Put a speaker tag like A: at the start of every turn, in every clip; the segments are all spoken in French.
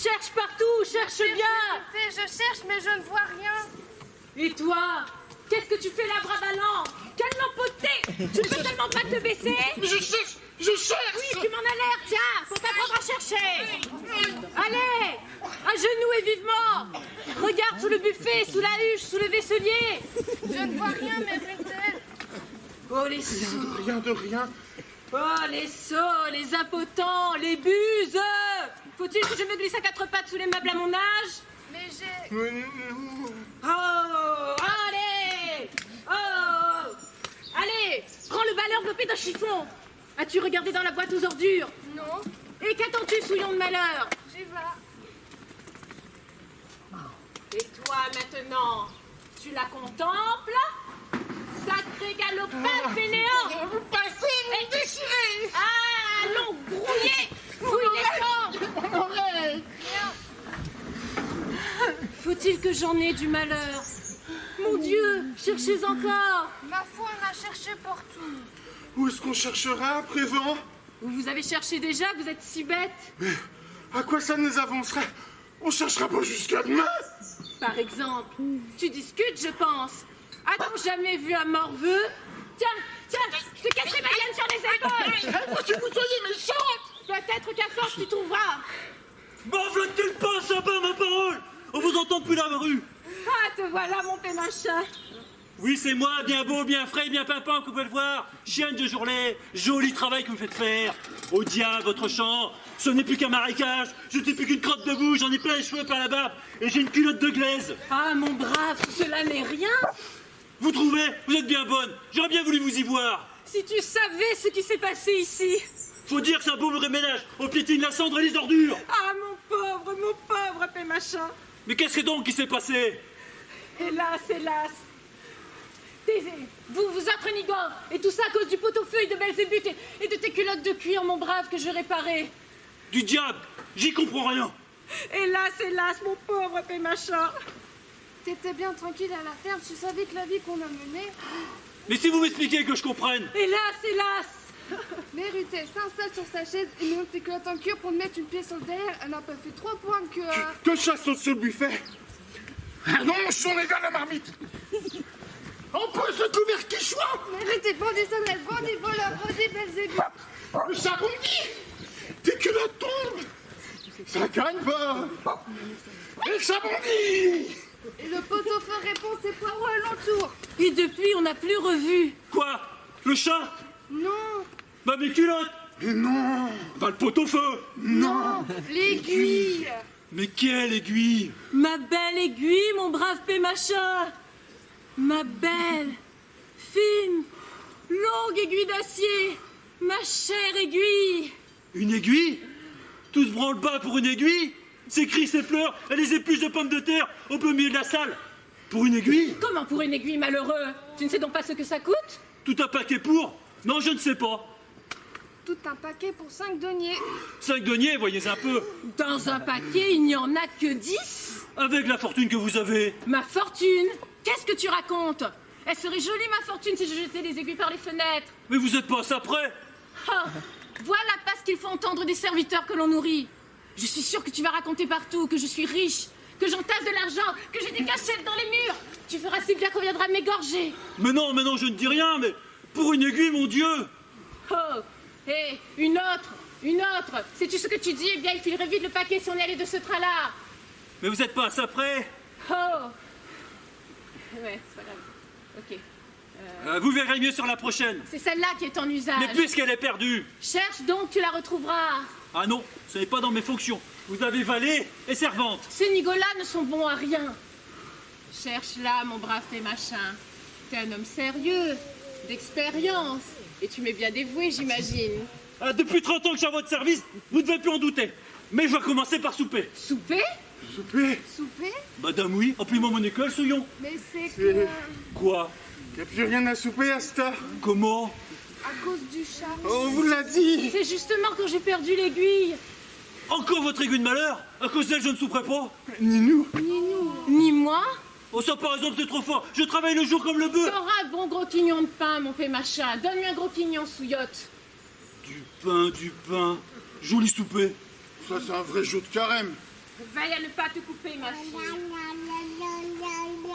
A: Cherche partout, cherche bien.
B: Je cherche, mais je ne vois rien.
A: Et toi, qu'est-ce que tu fais là, bras ballants? Quelle lampoté! Tu ne peux seulement pas te baisser?
C: Je cherche.
A: Oui, tu m'en as l'air, tiens, pour t'apprendre à chercher. Allez, à genoux et vivement. Regarde sous le buffet, sous la huche, sous le vaisselier.
B: Je ne vois rien, mère Gretel.
A: Oh, les sots.
C: Rien de rien.
A: Oh, les sots, les impotents, les buses. Faut-il que je me glisse à quatre pattes sous les meubles à mon âge?
B: Mais j'ai...
A: Oh, allez. Oh, allez, prends le balai enveloppé d'un chiffon. As-tu regardé dans la boîte aux ordures?
B: Non,
A: Et qu'attends-tu, souillon de malheur?
B: j'y vais.
A: Et toi, maintenant, tu la contemples? Sacré galopin fainéant!
C: Vous passez, vous déchirez.
A: Ah, allons, brouillé! Fouille les cendres!
C: Mon oreille.
A: Faut-il que j'en ai du malheur? Mon Dieu, cherchez encore!
B: Ma foi, on a cherché partout.
C: Où est-ce qu'on cherchera à présent?
A: Vous avez cherché déjà, vous êtes si bête.
C: Mais à quoi ça nous avancerait? On cherchera pas jusqu'à demain.
A: Par exemple, tu discutes, je pense. A-t-on jamais vu un morveux? Tiens, je te casserai ma gaine sur les épaules!
C: Faut que vous soyez méchante.
A: Peut-être qu'à force tu trouveras.
D: M'enveloppe-t-il pas, ça bat ma parole? On vous entend depuis la rue.
A: Ah, te voilà, mon pémachin.
D: Oui, c'est moi, bien beau, bien frais, bien pimpant, que vous pouvez le voir. Chienne de journée, joli travail que vous me faites faire. Au diable, votre champ. Ce n'est plus qu'un marécage. Je ne suis plus qu'une crotte de boue, j'en ai plein les cheveux par la barbe. Et j'ai une culotte de glaise.
A: Ah, mon brave, tout cela n'est rien.
D: Vous trouvez? Vous êtes bien bonne. J'aurais bien voulu vous y voir.
A: Si tu savais ce qui s'est passé ici.
D: Faut dire que c'est un beau ménage. On piétine la cendre et les ordures.
A: Ah, mon pauvre pémachin.
D: Mais qu'est-ce que donc qui s'est passé?
A: Hélas, hélas. Vous autres nigants, et tout ça à cause du pot-au-feu de Belzébuth et de tes culottes de cuir, mon brave, que je réparais.
D: Du diable, j'y comprends rien.
A: Hélas, hélas, mon pauvre pémachin.
B: T'étais bien tranquille à la ferme, tu savais que la vie qu'on a menée.
D: Mais si vous m'expliquez que je comprenne.
A: Hélas, hélas.
B: Mais Ruthel s'installe sur sa chaise et monte tes culottes en cuir pour te mettre une pièce au derrière. Elle n'a pas fait 3 points que...
C: Que chassons sur le buffet. Non, son les gars, la marmite. On pose le couvert qui choix.
B: Mais Ruthel, bandit sonnette, bandit voleur, bandit Belzébuth.
C: Le saboundi. Tes culottes tombent. Ça gagne pas. Et le saboundi.
B: Et le pot-au-feu répond ses poireaux alentour.
A: Et depuis, on n'a plus revu.
D: Quoi? Le chat?
B: Non,
D: Bah mes culottes?
C: Mais non.
D: Bah le pot-au-feu?
B: non, l'aiguille.
D: Mais quelle aiguille!
A: Ma belle aiguille, mon brave pémachin. Ma belle, fine, longue aiguille d'acier. Ma chère aiguille.
D: Une aiguille? Tout se branle bas pour une aiguille? Ces cris, ces pleurs et les épluches de pommes de terre au beau milieu de la salle? Pour une aiguille?
A: Comment pour une aiguille, malheureux? Tu ne sais donc pas ce que ça coûte?
D: Tout un paquet pour? Non, je ne sais pas.
B: Tout un paquet pour 5 deniers.
D: 5 deniers, voyez un peu.
A: Dans un paquet, il n'y en a que 10.
D: Avec la fortune que vous avez.
A: Ma fortune? Qu'est-ce que tu racontes? Elle serait jolie, ma fortune, si je jetais les aiguilles par les fenêtres.
D: Mais vous êtes pas ça prêt?
A: Ah, voilà pas ce qu'il faut entendre des serviteurs que l'on nourrit. Je suis sûre que tu vas raconter partout que je suis riche, que j'entasse de l'argent, que j'ai des cachettes dans les murs. Tu feras si bien qu'on viendra m'égorger.
D: Mais non, je ne dis rien, mais pour une aiguille, mon Dieu!
A: Oh, hé, une autre. Sais-tu ce que tu dis? Eh bien, il filerait vite le paquet si on y allait de ce train-là.
D: Mais vous êtes pas ça prêt?
A: Oh. Ouais, c'est pas grave. Ok.
D: Vous verrez mieux sur la prochaine.
A: C'est celle-là qui est en usage.
D: Mais puisqu'elle est perdue.
A: Cherche donc, tu la retrouveras.
D: Ah non, ce n'est pas dans mes fonctions. Vous avez valet et servante.
A: Ces nigauds-là ne sont bons à rien. Cherche-la, mon brave pémachin. T'es un homme sérieux, d'expérience. Et tu m'es bien dévoué, j'imagine.
D: Ah, depuis 30 ans que je suis à votre service, vous ne devez plus en douter. Mais je vais commencer par souper.
A: Souper?
C: Souper.
B: Souper?
D: Madame, oui, emplis-moi mon école, souillon.
B: Mais c'est que...
D: Quoi?
C: Y a plus rien à souper à cette heure.
D: Comment?
B: À cause du chat.
C: On vous l'a dit.
A: C'est justement quand j'ai perdu l'aiguille.
D: Encore votre aiguille de malheur? À cause d'elle, je ne souperai pas.
C: Ni nous.
A: Ni moi.
D: Oh, ça, par exemple, c'est trop fort. Je travaille le jour comme le bœuf.
A: T'auras un bon gros quignon de pain, mon pémachin. Donne-lui un gros quignon, souillotte.
D: Du pain. Joli souper.
C: Ça, c'est un vrai jeu de carême.
A: Veille à ne pas te couper, ma fille.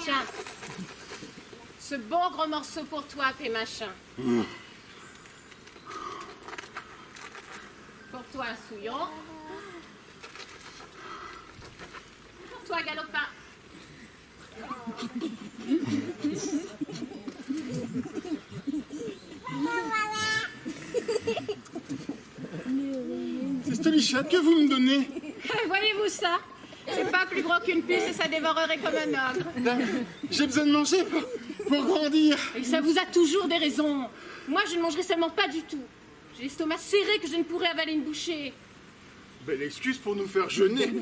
A: Tiens. Ce bon gros morceau pour toi, Pémachin. Pour toi, un souillon. Pour toi, Galopin.
C: C'est cette lichette que vous me donnez.
A: Voyez-vous ça? C'est pas plus gros qu'une puce et ça dévorerait comme un ogre.
C: J'ai besoin de manger pour grandir.
A: Et ça vous a toujours des raisons. Moi, je ne mangerai seulement pas du tout. J'ai l'estomac serré que je ne pourrais avaler une bouchée.
C: Belle excuse pour nous faire jeûner.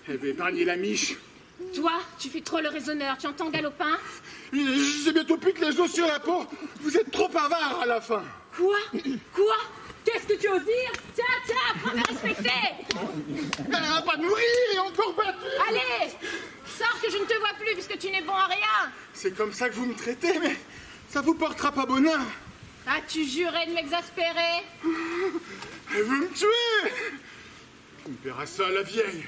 C: Elle va épargner la miche.
A: Toi, tu fais trop le raisonneur. Tu entends, Galopin?
C: J'ai bientôt plus que les os sur la peau. Vous êtes trop avare à la fin.
A: Quoi? Quoi? Qu'est-ce que tu oses dire? Tiens, tiens, apprends à respecter.
C: Elle va pas mourir et encore battue.
A: Allez, sors que je ne te vois plus puisque tu n'es bon à rien.
C: C'est comme ça que vous me traitez, mais ça vous portera pas bonheur.
A: As-tu juré de m'exaspérer?
C: Elle veut me tuer. Tu me paieras ça, la vieille.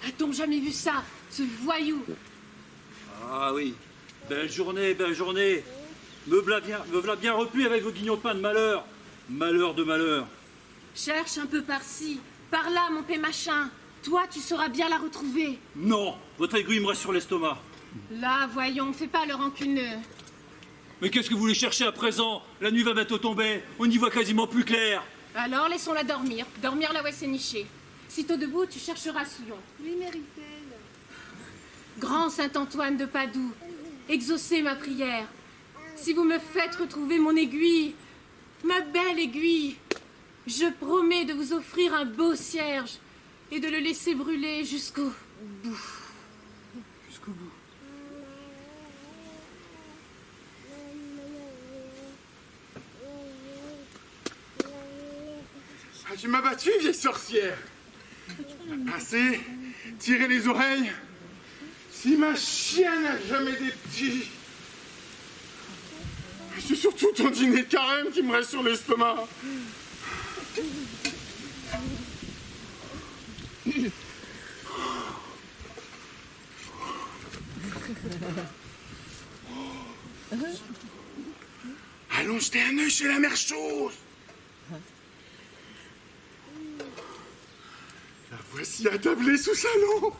A: A-t-on jamais vu ça, ce voyou?
D: Ah oui, belle journée, belle journée. Me v'là bien repus avec vos guignons de pain de malheur. Malheur de malheur.
A: Cherche un peu par-ci, par-là, mon Pémachin. Toi, tu sauras bien la retrouver.
D: Non, votre aiguille me reste sur l'estomac.
A: Là, voyons, fais pas le rancuneux.
D: Mais qu'est-ce que vous voulez chercher à présent? La nuit va bientôt tomber, on y voit quasiment plus clair.
A: Alors, laissons-la dormir. Dormir là où elle s'est nichée. Sitôt debout, tu chercheras Souillon.
B: Oui, mérite-t-elle.
A: Grand Saint-Antoine de Padoue, exaucez ma prière. Si vous me faites retrouver mon aiguille, ma belle aiguille, je promets de vous offrir un beau cierge et de le laisser brûler jusqu'au bout.
C: Jusqu'au bout. Ah, tu m'as battu, vieille sorcière. Pincé, tirer les oreilles. Si ma chienne n'a jamais des petits. C'est surtout ton dîner de carême qui me reste sur l'estomac. Allons jeter un œil chez la mère chose. La voici attablée sous salon,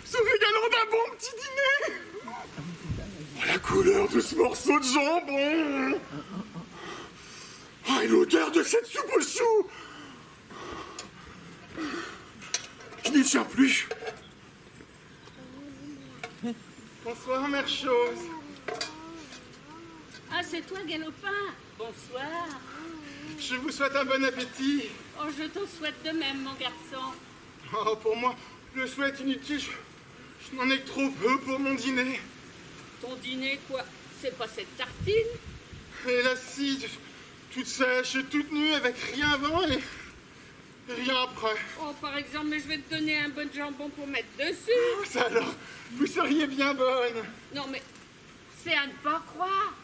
C: se régalant d'un bon petit dîner. Oh, la couleur de ce morceau de jambon. Oh, et l'odeur de cette soupe aux choux. Je n'y tiens plus. Bonsoir, mère chose.
E: Ah, c'est toi, Galopin. Bonsoir.
C: Je vous souhaite un bon appétit.
E: Oh, je te souhaite de même, mon garçon.
C: Oh, pour moi, le souhait est inutile. Je n'en ai que trop peu pour mon dîner.
E: Ton dîner, quoi? C'est pas cette tartine?
C: Et la scie, toute sèche et toute nue, avec rien avant et rien après.
E: Oh, par exemple, mais je vais te donner un bon jambon pour mettre dessus.
C: Oh, ça alors, vous seriez bien bonne.
E: Non, mais c'est à ne pas croire.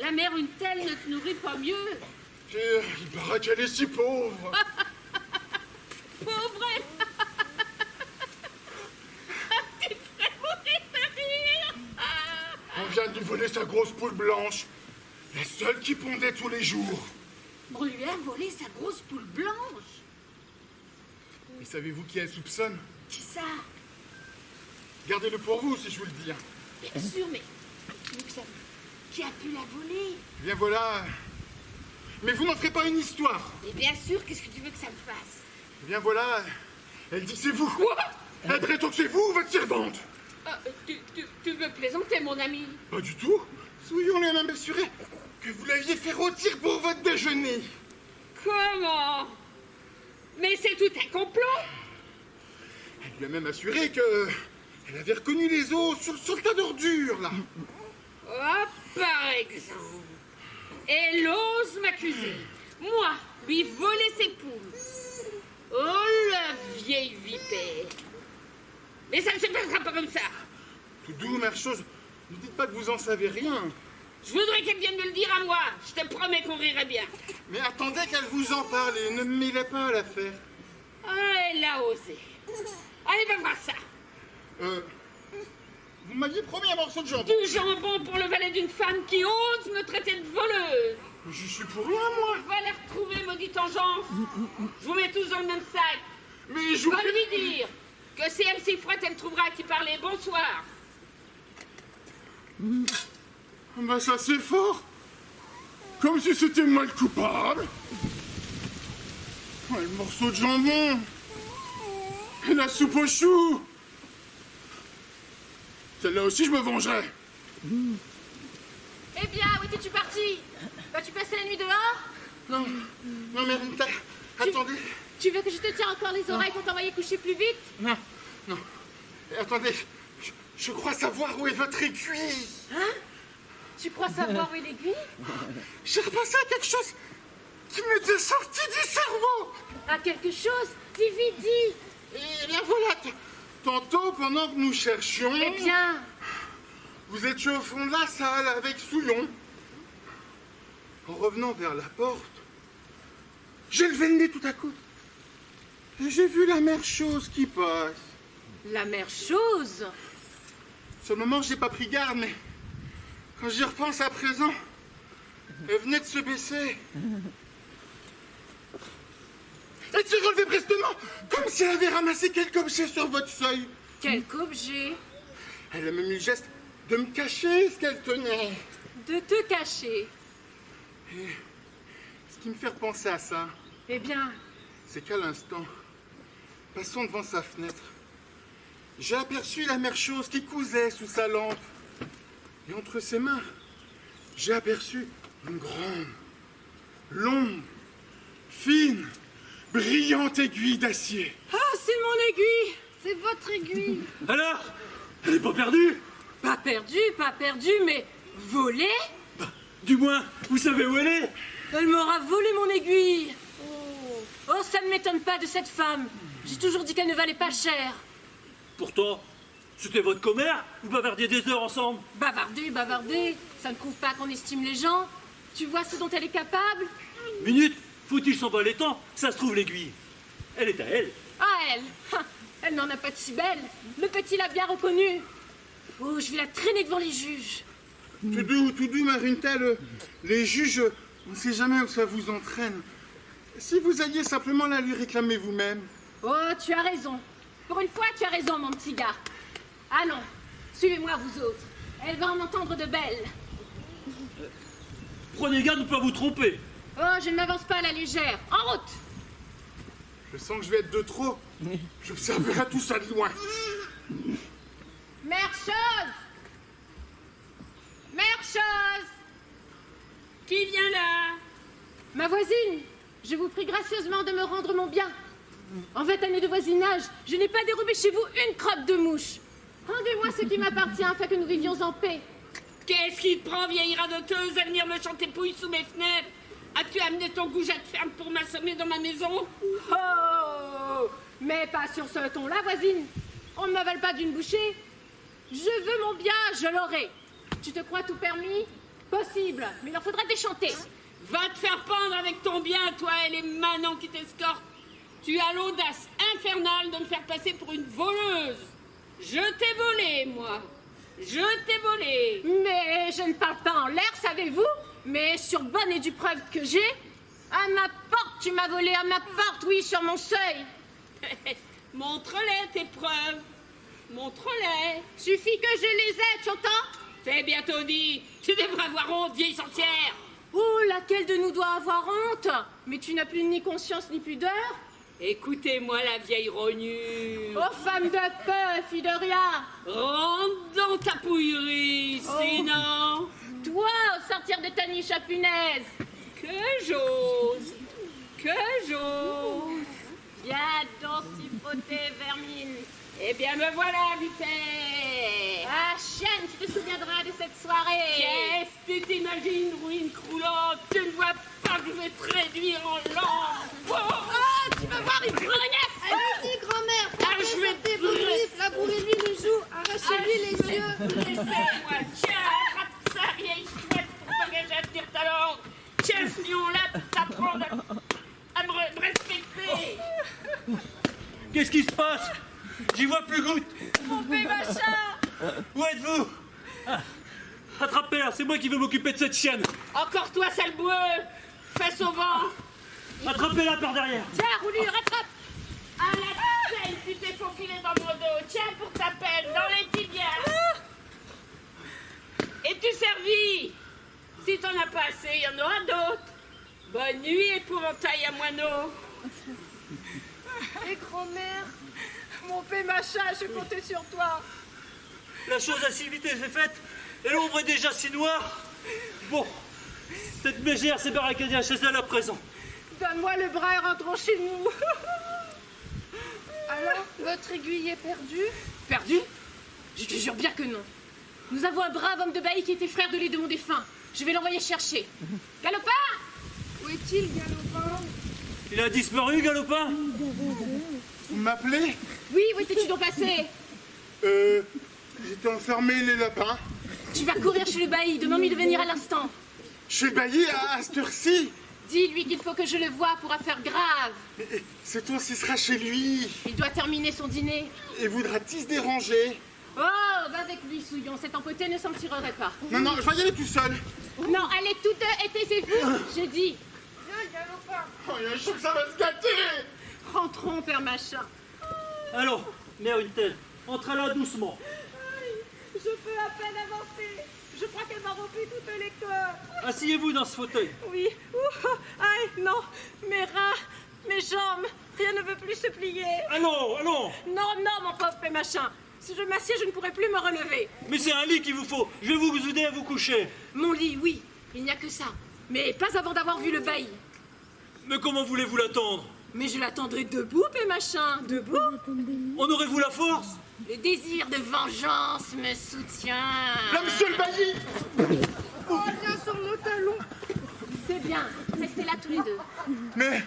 E: La mère, une telle, ne te nourrit pas mieux.
C: Il paraît qu'elle est si pauvre.
E: Pauvre! Tu te ferais mourir de rire.
C: On vient de lui voler sa grosse poule blanche. La seule qui pondait tous les jours.
E: On lui a volé sa grosse poule blanche.
C: Et savez-vous qui elle soupçonne?
E: Qui ça?
C: Gardez-le pour vous si je vous le dis.
E: Bien sûr, mais qui a pu la voler?
C: Eh bien voilà. Mais vous n'en ferez pas une histoire.
E: Et bien sûr, qu'est-ce que tu veux que ça me fasse?
C: Eh bien voilà. Elle dit que c'est vous. Quoi? Elle prétend que c'est vous, votre servante.
E: Ah, tu veux plaisanter, mon ami?
C: Pas du tout. Soyons les même assurés que vous l'aviez fait rôtir pour votre déjeuner.
E: Comment? Mais c'est tout un complot?
C: Elle lui a même assuré que elle avait reconnu les os sur le tas d'ordures, là.
E: Oh, par exemple. Elle ose m'accuser. Moi, lui voler ses poules. Oh, la vieille vipère. Mais ça ne se passera pas comme ça.
C: Tout doux, mère chose. Ne dites pas que vous en savez rien.
E: Je voudrais qu'elle vienne me le dire à moi. Je te promets qu'on rirait bien.
C: Mais attendez qu'elle vous en parle et ne me mêlez pas à l'affaire.
E: Ah, elle a osé. Allez, va voir ça.
C: Vous m'aviez promis un morceau de jambon.
E: Du jambon pour le valet d'une femme qui ose me traiter de voleuse.
C: Mais je suis pour rien, moi.
E: Va les retrouver, maudite engeance. Je vous mets tous dans le même sac.
C: Mais je
E: Je vais lui dire que si elle s'y frotte, elle trouvera qui parlait. Bonsoir.
C: Bah ça c'est fort. Comme si c'était moi le coupable. Ouais, le morceau de jambon. Et la soupe aux choux. Celle-là aussi je me vengerai.
A: Eh bien, où étais-tu parti? Vas-tu passer la nuit dehors?
C: Non mais Rita, attendez.
A: Tu veux que je te tienne encore les oreilles pour t'envoyer coucher plus vite?
C: Non. Et attendez, je crois savoir où est votre aiguille.
A: Hein? Tu crois savoir où est l'aiguille?
C: J'ai repensé à quelque chose qui m'était sorti du cerveau.
A: À quelque chose? Dis vite, dis!
C: Et bien voilà, tantôt pendant que nous cherchions...
A: Eh bien,
C: Vous étiez au fond de la salle avec Souillon. En revenant vers la porte, j'ai levé le nez tout à coup. Et j'ai vu la mère chose qui passe.
A: la mère chose.
C: Sur le moment, j'ai pas pris garde, mais quand j'y repense à présent, elle venait de se baisser. Elle s'est relevée prestement, comme si elle avait ramassé quelque objet sur votre seuil.
A: Quel objet?
C: Elle a même eu le geste de me cacher ce qu'elle tenait.
A: De te cacher.
C: Ce qui me fait repenser à ça,
A: Eh bien,
C: c'est qu'à l'instant, passant devant sa fenêtre, j'ai aperçu la mère chose qui cousait sous sa lampe. Et entre ses mains, j'ai aperçu une grande, longue, fine, brillante aiguille d'acier.
A: ah, c'est mon aiguille.
B: C'est votre aiguille.
D: Alors, elle est pas perdue?
A: Pas perdu, mais volée?
D: Du moins, vous savez où elle est?
A: Elle m'aura volé mon aiguille. Oh, ça ne m'étonne pas de cette femme. J'ai toujours dit qu'elle ne valait pas cher.
D: Pourtant, c'était votre commère. Vous bavardiez des heures ensemble.
A: Bavarder, ça ne prouve pas qu'on estime les gens. Tu vois ce dont elle est capable?
D: Minute, faut-il s'en bat les temps? Ça se trouve l'aiguille. Elle est à elle.
A: Ah, elle. Elle n'en a pas de si belle. Le petit l'a bien reconnue. Oh, je vais la traîner devant les juges.
C: Tout doux, Marinta, les juges, on ne sait jamais où ça vous entraîne. Si vous alliez simplement la lui réclamer vous-même.
A: Oh, tu as raison. Pour une fois, tu as raison, mon petit gars. Allons, suivez-moi, vous autres. Elle va en entendre de belles.
D: Prenez garde de ne pas vous tromper.
A: Oh, je ne m'avance pas à la légère. En route!
C: Je sens que je vais être de trop. J'observerai tout ça de loin.
A: Mère chose! Mère chose!
E: Qui vient là?
A: Ma voisine, je vous prie gracieusement de me rendre mon bien. En 20 années de voisinage, je n'ai pas dérobé chez vous une crotte de mouche. Rendez-moi ce qui m'appartient afin que nous vivions en paix.
E: Qu'est-ce qui te prend, vieille radoteuse, à venir me chanter pouille sous mes fenêtres? As-tu amené ton goujat de ferme pour m'assommer dans ma maison?
A: Oh! Mais pas sur ce ton-là, voisine. On ne m'avale pas d'une bouchée. Je veux mon bien, je l'aurai. Tu te crois tout permis? Possible, mais il en faudra déchanter.
E: Va te faire pendre avec ton bien, toi et les manants qui t'escortent. Tu as l'audace infernale de me faire passer pour une voleuse. Je t'ai volé, moi. Je t'ai volé.
A: Mais je ne parle pas en l'air, savez-vous? Mais sur bonne et due preuve que j'ai, à ma porte, tu m'as volé, à ma porte, oui, sur mon seuil.
E: Montre-les tes preuves. Montre-les.
A: Suffit que je les ai, tu entends?
E: C'est bientôt dit. Tu devrais avoir honte, vieille sorcière.
A: Oh, laquelle de nous doit avoir honte? Mais tu n'as plus ni conscience ni pudeur?
E: Écoutez-moi, la vieille rognure.
A: Oh, femme de peu, fille de rien.
E: Rentre dans ta pouillerie, sinon...
A: Toi, au sortir de ta niche à punaise.
E: Que j'ose. Que j'ose.
A: Viens donc t'y frotter, vermine.
E: Eh bien, me voilà, vipère.
A: Ah, chienne, tu te souviendras de cette soirée.
E: Qu'est-ce que tu t'imagines, ruine croulante? Tu ne vois pas que je vais te réduire en lampe.
A: Oh, tu vas voir une grognasse.
B: Allez-y, grand-mère.
E: Ah, je vais te brûler.
B: Labourez-lui les joues, arrachez-lui les yeux.
E: Laissez-moi, tiens, attrape ça, vieille chouette. t'apprendre à me respecter.
D: Qu'est-ce qui se passe? J'y vois plus goutte.
A: Mon Pémachin!
D: Où êtes-vous? Attrapez-la, c'est moi qui veux m'occuper de cette chienne.
E: Encore toi, sale boueux, face au vent.
D: Attrapez-la par derrière.
A: Tiens, Roulu, rattrape!
E: À la peine, tu t'es faufilé dans mon dos. Tiens pour ta peine, dans les tibias. Es-tu servi? Si t'en as pas assez, il y en aura d'autres. Bonne nuit, épouvantail à moineau.
B: Et grand-mère, mon Pémachin, je comptais sur toi.
D: La chose a si vite été faite, et l'ombre est déjà si noire. Bon, cette mégère s'est barricadée chez elle à présent.
B: Donne-moi le bras et rentrons chez nous. Alors, votre aiguille est perdue?
A: Perdu? Je te jure bien que non. Nous avons un brave homme de bailli qui était frère de lait de mon défunt. Je vais l'envoyer chercher. Galopin!
B: Où est-il, Galopin?
D: Il a disparu, Galopin?
C: Vous m'appelez?
A: Oui, où étais-tu donc passé?
C: J'étais enfermé les lapins.
A: Tu vas courir chez le bailli, demande-lui de venir à l'instant.
C: Chez Bailly à cette heure-ci.
A: Dis-lui qu'il faut que je le voie pour affaire grave.
C: Mais c'est toi qui sera chez lui.
A: Il doit terminer son dîner.
C: Et voudra-t-il se déranger?
A: Oh, va avec lui, Souillon, cet empoté ne s'en tirerait pas.
C: Non, je vais y aller tout seul.
A: Non, allez toutes deux et taisez-vous, j'ai dit.
B: Viens, Galopin.
C: Oh, il y a un chou que ça va se gâter.
A: Rentrons, Père Machin.
D: Allons, mère une telle, entre là doucement.
B: Je peux à peine avancer. Je crois qu'elle m'a rompu toutes les cordes.
D: Asseyez-vous dans ce fauteuil.
B: Oui. Aïe, non. Mes reins, mes jambes, rien ne veut plus se plier.
D: Allons, allons.
A: Non, mon pauvre Père Machin. Si je m'assieds, je ne pourrai plus me relever.
D: Mais c'est un lit qu'il vous faut. Je vais vous aider à vous coucher.
A: Mon lit, oui, il n'y a que ça. Mais pas avant d'avoir vu le bailli.
D: Mais comment voulez-vous l'attendre?
A: Mais je l'attendrai debout, Père Machin, debout.
D: En aurez-vous la force?
A: Le désir de vengeance me soutient.
C: Là, monsieur le Bailly.
B: Oh, viens sur nos talons.
A: C'est bien, restez là tous les deux.
C: Mais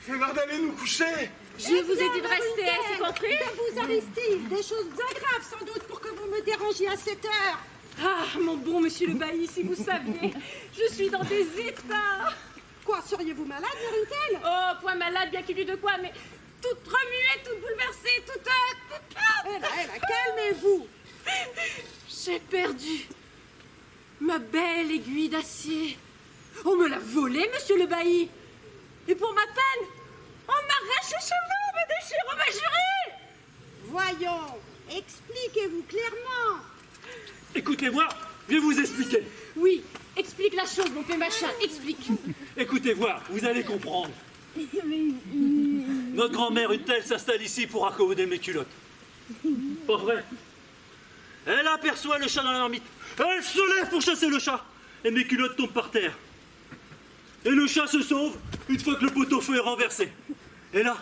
C: c'est l'heure d'aller nous coucher.
A: Je vous ai dit de rester, c'est compris?
F: Que vous arrive-t-il? Des choses bien graves, sans doute, pour que vous me dérangiez à cette heure.
A: Ah, mon bon monsieur le bailli, si vous saviez, je suis dans des états.
F: Quoi, seriez-vous malade, Mérintelle?
A: Oh, point malade, bien qu'il y ait de quoi, mais toute remuée, toute bouleversée, toute...
F: Eh ben, calmez-vous.
A: J'ai perdu ma belle aiguille d'acier. On me l'a volée, monsieur le bailli. Et pour ma peine, on m'arrache les cheveux, on me déchire, on m'a juré.
F: Voyons, expliquez-vous clairement.
D: Écoutez-moi, je vais vous expliquer.
A: Oui, explique la chose, mon père Machin, explique.
D: Écoutez voir, vous allez comprendre. Notre grand-mère, une telle, s'installe ici pour accommoder mes culottes. Pas vrai? Elle aperçoit le chat dans la marmite. Elle se lève pour chasser le chat. Et mes culottes tombent par terre. Et le chat se sauve une fois que le pot-au-feu est renversé. Et là,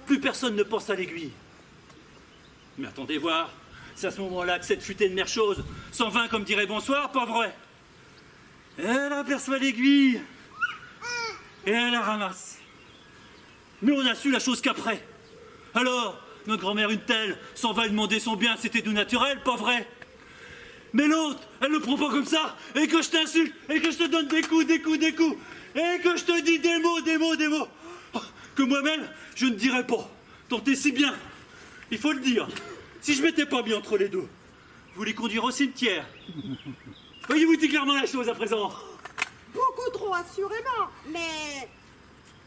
D: plus personne ne pense à l'aiguille. Mais attendez voir, c'est à ce moment-là que cette futée de mère chose s'en vint comme dirait bonsoir, pas vrai? Elle aperçoit l'aiguille. Et elle la ramasse. Mais on a su la chose qu'après. Alors, notre grand-mère une telle s'en va lui demander son bien, c'était tout naturel, pas vrai? Mais l'autre, elle ne prend pas comme ça, et que je t'insulte, et que je te donne des coups, des coups, des coups, et que je te dis des mots, que moi-même, je ne dirais pas. Tant et si bien, il faut le dire. Si je m'étais pas mis entre les deux, vous les conduire au cimetière. Voyez-vous clairement la chose à présent?
F: Beaucoup trop assurément, mais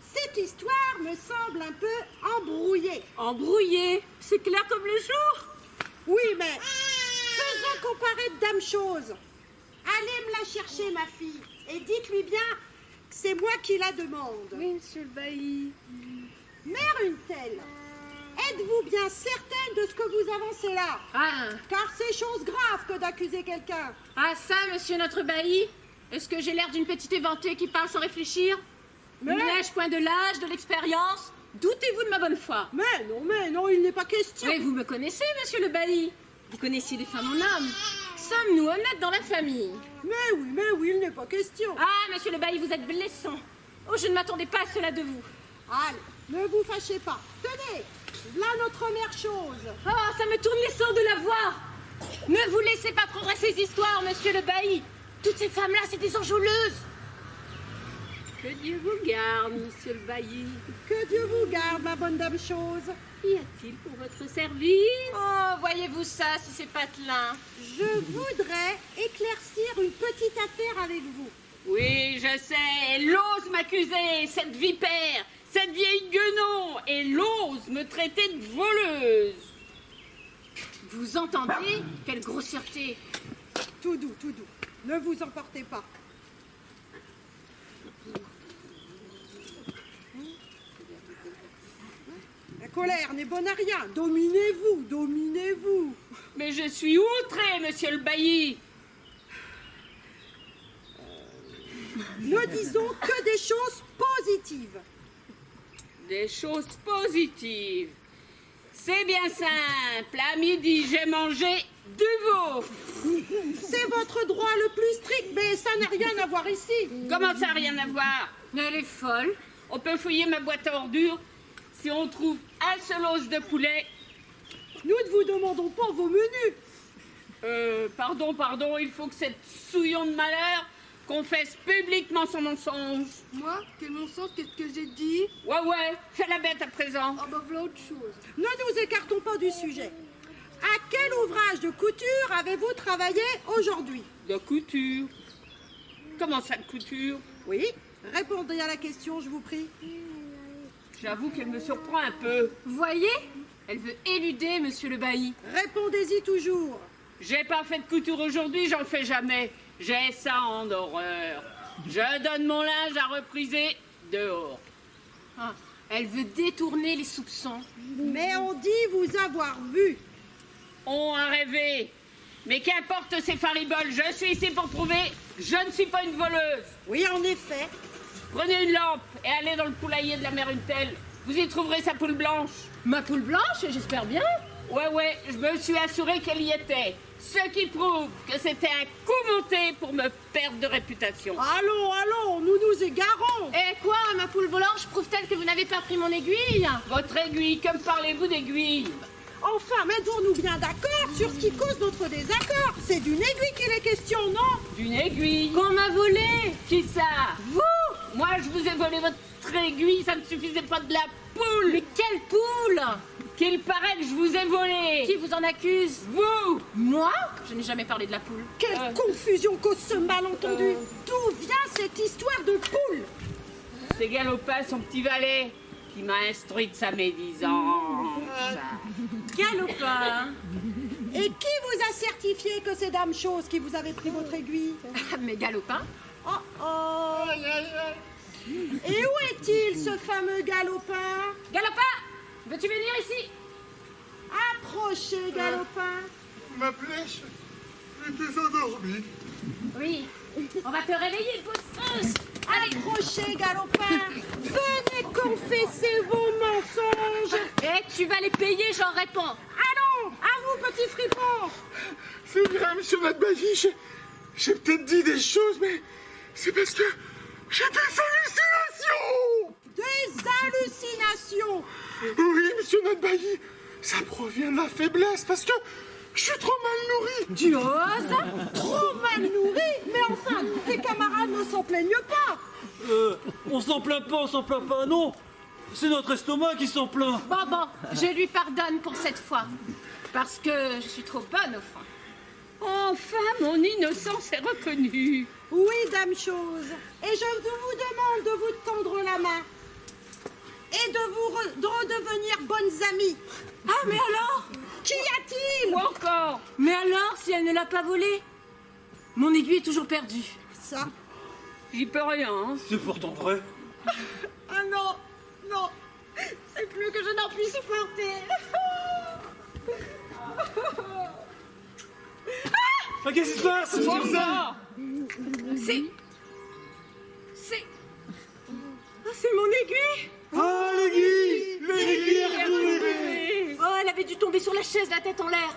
F: cette histoire me semble un peu embrouillée.
A: Embrouillé, c'est clair comme le jour.
F: Oui, mais faisons comparaître Dame Chose. Allez me la chercher, ma fille, et dites-lui bien que c'est moi qui la demande.
B: Oui, monsieur le bailli.
F: Mère une telle, êtes-vous bien certaine de ce que vous avancez là?
A: Ah,
F: Car c'est chose grave que d'accuser quelqu'un.
A: ça, monsieur notre bailli, est-ce que j'ai l'air d'une petite éventée qui parle sans réfléchir?
F: Mais-
A: N'ai-je point de l'âge, de l'expérience? Doutez-vous de ma bonne foi?
F: Mais non, il n'est pas question.
A: Oui, vous me connaissez, monsieur le bailli. Vous connaissiez des femmes en âme. Sommes-nous honnêtes dans la famille?
F: Mais oui, il n'est pas question.
A: Ah, monsieur le bailli, vous êtes blessant. Oh, je ne m'attendais pas à cela de vous.
F: Allez, ne vous fâchez pas. Tenez, là notre mère chose.
A: Ah, ça me tourne les sangs de la voir. Ne vous laissez pas prendre à ces histoires, monsieur le bailli. Toutes ces femmes-là, c'est des enjôleuses.
E: Que Dieu vous garde, monsieur le bailli.
F: Que Dieu vous garde, ma bonne dame chose.
E: Qu'y a-t-il pour votre service?
A: Oh, voyez-vous ça, si c'est patelin.
F: Je voudrais éclaircir une petite affaire avec vous.
E: Oui, je sais, elle ose m'accuser, cette vipère, cette vieille guenon, elle ose me traiter de voleuse.
A: Vous entendez? Quelle grossièreté.
F: Tout doux, tout doux. Ne vous emportez pas. La colère n'est bonne à rien. Dominez-vous, dominez-vous.
E: Mais je suis outré, monsieur le bailli.
F: Ne disons que des choses positives.
E: Des choses positives. C'est bien simple. À midi, j'ai mangé du veau.
F: C'est votre droit le plus strict, mais ça n'a rien à voir ici.
E: Comment ça, rien à voir?
A: Mais elle est folle.
E: On peut fouiller ma boîte à ordures. Si on trouve un seul os de poulet.
F: Nous ne vous demandons pas vos menus.
E: Pardon, il faut que cette souillon de malheur confesse publiquement son mensonge.
B: Moi, quel mensonge, qu'est-ce que j'ai dit?
E: Ouais, fais la bête à présent.
B: Ah bah voilà autre chose.
F: Ne nous écartons pas du sujet. À quel ouvrage de couture avez-vous travaillé aujourd'hui?
E: De couture. Comment ça, de couture?
F: Oui, répondez à la question, je vous prie.
E: J'avoue qu'elle me surprend un peu.
A: Voyez? Elle veut éluder monsieur le bailli.
F: Répondez-y toujours.
E: J'ai pas fait de couture aujourd'hui, j'en fais jamais. J'ai ça en horreur. Je donne mon linge à repriser dehors.
A: Ah, elle veut détourner les soupçons.
F: Mais on dit vous avoir vu.
E: On a rêvé. Mais qu'importe ces fariboles, je suis ici pour prouver je ne suis pas une voleuse.
F: Oui, en effet.
E: Prenez une lampe et allez dans le poulailler de la mère Untel. Vous y trouverez sa poule blanche.
A: Ma poule blanche, j'espère bien.
E: Ouais, je me suis assuré qu'elle y était. Ce qui prouve que c'était un coup monté pour me perdre de réputation.
F: Allons, nous nous égarons.
A: Et quoi, ma poule blanche prouve-t-elle que vous n'avez pas pris mon aiguille?
E: Votre aiguille, que me parlez-vous d'aiguille?
F: Enfin, mettons-nous bien d'accord sur ce qui cause notre désaccord. C'est d'une aiguille qu'il est question, non?
E: D'une aiguille?
A: Qu'on m'a volée.
E: Qui ça?
A: Vous?
E: Moi, je vous ai volé votre aiguille, ça ne suffisait pas de la poule.
A: Mais quelle poule?
E: Qu'il paraît que je vous ai volé.
A: Qui vous en accuse?
E: Vous?
A: Moi? Je n'ai jamais parlé de la poule.
F: Quelle confusion cause ce malentendu. D'où vient cette histoire de poule?
E: C'est Galopin, son petit valet, qui m'a instruit de sa médisance.
A: Galopin.
F: Et qui vous a certifié que c'est Dame Chose qui vous avait pris votre aiguille?
A: Mais Galopin?
F: Oh. Et où est-il, ce fameux Galopin?
A: Galopin, veux-tu venir ici?
F: Approchez, Galopin.
C: Ma flèche était endormie.
A: Oui. On va te réveiller, pousseuse. Allez.
F: Approchez, Galopin. Venez confesser vos mensonges.
A: Et tu vas les payer, j'en réponds.
F: Allons, à vous, petit fripon.
C: C'est vrai, monsieur Nadbailly, j'ai peut-être dit des choses, mais c'est parce que j'ai des hallucinations.
F: Des hallucinations.
C: Oui, monsieur Nadbailly, ça provient de la faiblesse, parce que je suis trop mal nourri.
A: Tu oses?
F: Trop mal nourri. Mais enfin, tes camarades ne s'en plaignent pas.
D: On s'en plaint pas, non. C'est notre estomac qui s'en plaint.
A: Bon, je lui pardonne pour cette fois. Parce que je suis trop bonne, au fond.
E: Enfin, mon innocence est reconnue.
F: Oui, Dame Chose. Et je vous demande de vous tendre la main. Et de redevenir bonnes amies.
A: Ah, mais alors?
F: Qu'y a-t-il?
E: Ou encore?
A: Mais alors, si elle ne l'a pas volée? Mon aiguille est toujours perdue.
F: Ça.
E: J'y peux rien. Hein.
D: C'est pourtant vrai.
F: Ah non. C'est plus que je n'en puis supporter.
D: Ah, qu'est-ce qui se passe?
A: C'est mon aiguille.
D: Ah, l'aiguille! L'aiguille est retrouvée!
A: Oh, elle avait dû tomber sur la chaise, la tête en l'air.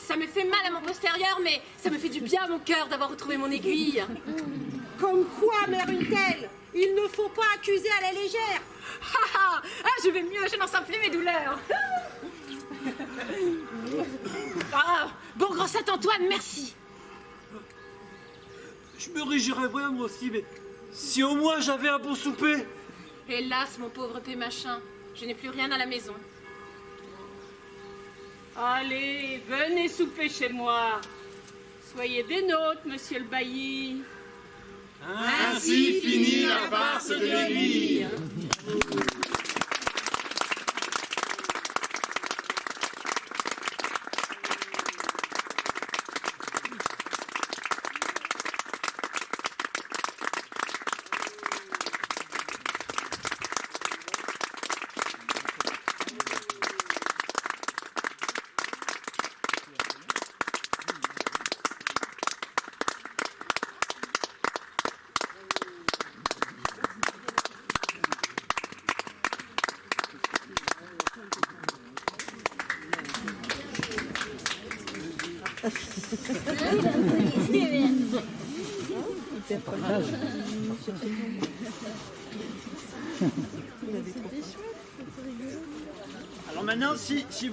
A: Ça me fait mal à mon postérieur, mais ça me fait du bien à mon cœur d'avoir retrouvé mon aiguille.
F: Comme quoi, mère Untel, il ne faut pas accuser à la légère.
A: Je vais mieux, je n'en sens plus mes douleurs. Bon grand Saint-Antoine, merci.
D: Je me régirais bien, moi aussi, mais Si au moins j'avais un bon souper.
A: Hélas, mon pauvre Pémachin, je n'ai plus rien à la maison.
E: Allez, venez souper chez moi. Soyez des nôtres, monsieur le bailli.
C: Ainsi finit la farce de l'aiguille.
D: Alors maintenant, si vous